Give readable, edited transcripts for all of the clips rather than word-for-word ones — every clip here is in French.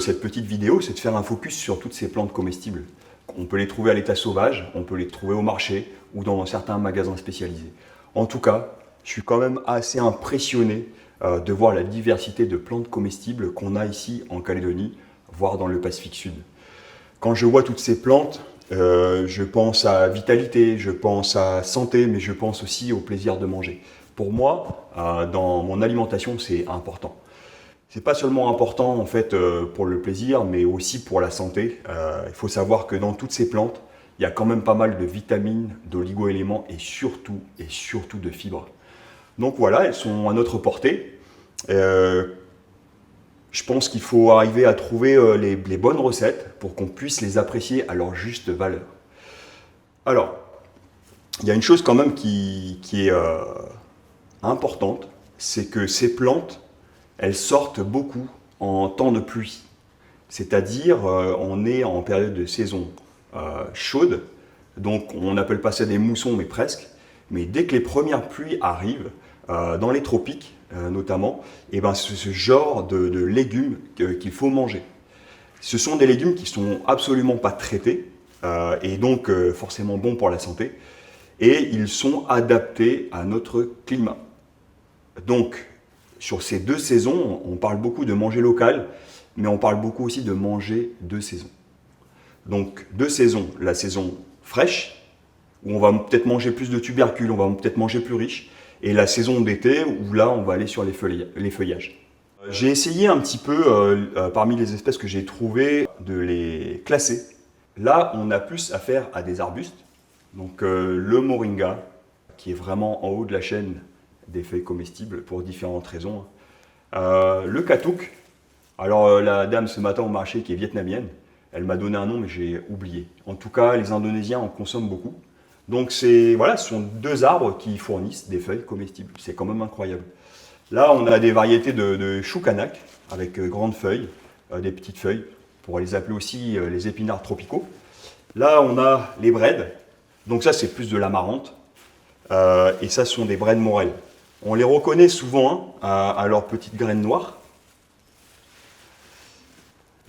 cette petite vidéo, c'est de faire un focus sur toutes ces plantes comestibles. On peut les trouver à l'état sauvage, on peut les trouver au marché ou dans certains magasins spécialisés. En tout cas, je suis quand même assez impressionné de voir la diversité de plantes comestibles qu'on a ici en Calédonie, voire dans le Pacifique Sud. Quand je vois toutes ces plantes, je pense à vitalité, je pense à santé, mais je pense aussi au plaisir de manger. Pour moi, dans mon alimentation, c'est important. C'est pas seulement important en fait pour le plaisir, mais aussi pour la santé. Il faut savoir que dans toutes ces plantes, il y a quand même pas mal de vitamines, d'oligo-éléments et surtout de fibres. Donc voilà, elles sont à notre portée. Je pense qu'il faut arriver à trouver les bonnes recettes pour qu'on puisse les apprécier à leur juste valeur. Alors, il y a une chose quand même qui est importante, c'est que ces plantes, elles sortent beaucoup en temps de pluie. C'est-à-dire, on est en période de saison chaude, donc on n'appelle pas ça des moussons, mais presque. Mais dès que les premières pluies arrivent, dans les tropiques notamment, et ben c'est ce genre de légumes qu'il faut manger. Ce sont des légumes qui sont absolument pas traités et donc forcément bons pour la santé, et ils sont adaptés à notre climat. Donc, sur ces deux saisons, on parle beaucoup de manger local, mais on parle beaucoup aussi de manger de saison. Donc, deux saisons, la saison fraîche, où on va peut-être manger plus de tubercules, on va peut-être manger plus riche, et la saison d'été, où là, on va aller sur les feuillages. J'ai essayé un petit peu, parmi les espèces que j'ai trouvées, de les classer. Là, on a plus affaire à des arbustes, donc le moringa, qui est vraiment en haut de la chaîne des feuilles comestibles pour différentes raisons. Le katouk, alors la dame ce matin au marché qui est vietnamienne, elle m'a donné un nom mais j'ai oublié. En tout cas, les Indonésiens en consomment beaucoup. Donc voilà, ce sont deux arbres qui fournissent des feuilles comestibles. C'est quand même incroyable. Là, on a des variétés de chou kanak avec grandes feuilles, des petites feuilles. On pourrait les appeler aussi les épinards tropicaux. Là, on a les brèdes. Donc ça, c'est plus de l'amarante. Et ça, ce sont des brèdes morelles. On les reconnaît souvent à leurs petites graines noires.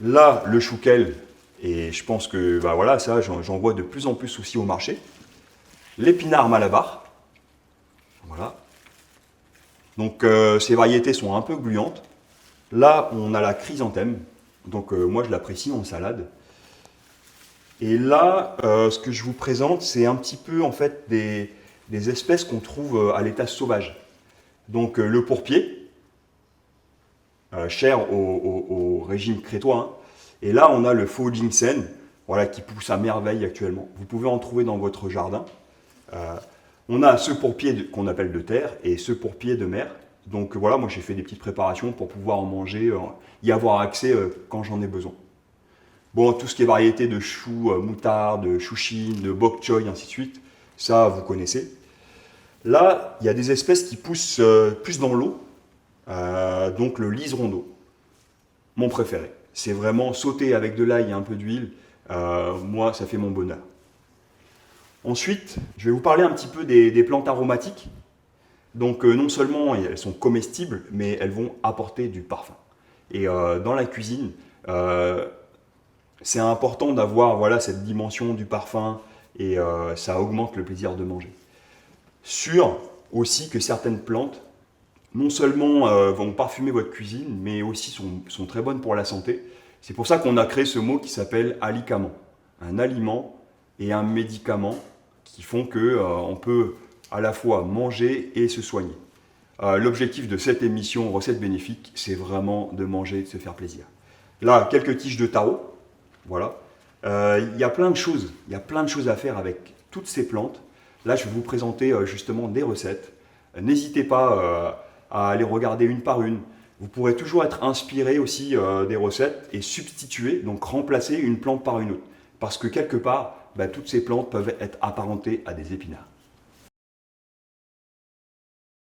Là, le chouquel, et je pense que voilà, ça, j'en vois de plus en plus aussi au marché. L'épinard malabar. Voilà. Donc ces variétés sont un peu gluantes. Là, on a la chrysanthème. Donc moi, je l'apprécie en salade. Et là, ce que je vous présente, c'est un petit peu en fait des espèces qu'on trouve à l'état sauvage. Donc le pourpier, cher au régime crétois. Hein. Et là, on a le faux ginseng, voilà, qui pousse à merveille actuellement. Vous pouvez en trouver dans votre jardin. On a ce pourpier qu'on appelle de terre et ce pourpier de mer. Donc voilà, moi j'ai fait des petites préparations pour pouvoir en manger, y avoir accès quand j'en ai besoin. Bon, tout ce qui est variété de choux, moutarde, de chou chine, de bok choy, ainsi de suite, ça vous connaissez. Là, il y a des espèces qui poussent plus dans l'eau, donc le liseron d'eau, mon préféré. C'est vraiment sauté avec de l'ail et un peu d'huile, moi ça fait mon bonheur. Ensuite, je vais vous parler un petit peu des plantes aromatiques. Donc non seulement elles sont comestibles, mais elles vont apporter du parfum. Et dans la cuisine, c'est important d'avoir voilà, cette dimension du parfum et ça augmente le plaisir de manger. Sûr aussi que certaines plantes, non seulement vont parfumer votre cuisine, mais aussi sont très bonnes pour la santé. C'est pour ça qu'on a créé ce mot qui s'appelle alicament. Un aliment et un médicament qui font qu'on peut à la fois manger et se soigner. L'objectif de cette émission Recettes bénéfiques, c'est vraiment de manger et de se faire plaisir. Là, quelques tiges de taro. Voilà. Il y a plein de choses. Il y a plein de choses à faire avec toutes ces plantes. Là, je vais vous présenter justement des recettes. N'hésitez pas à les regarder une par une. Vous pourrez toujours être inspiré aussi des recettes et substituer, donc remplacer une plante par une autre. Parce que quelque part, toutes ces plantes peuvent être apparentées à des épinards.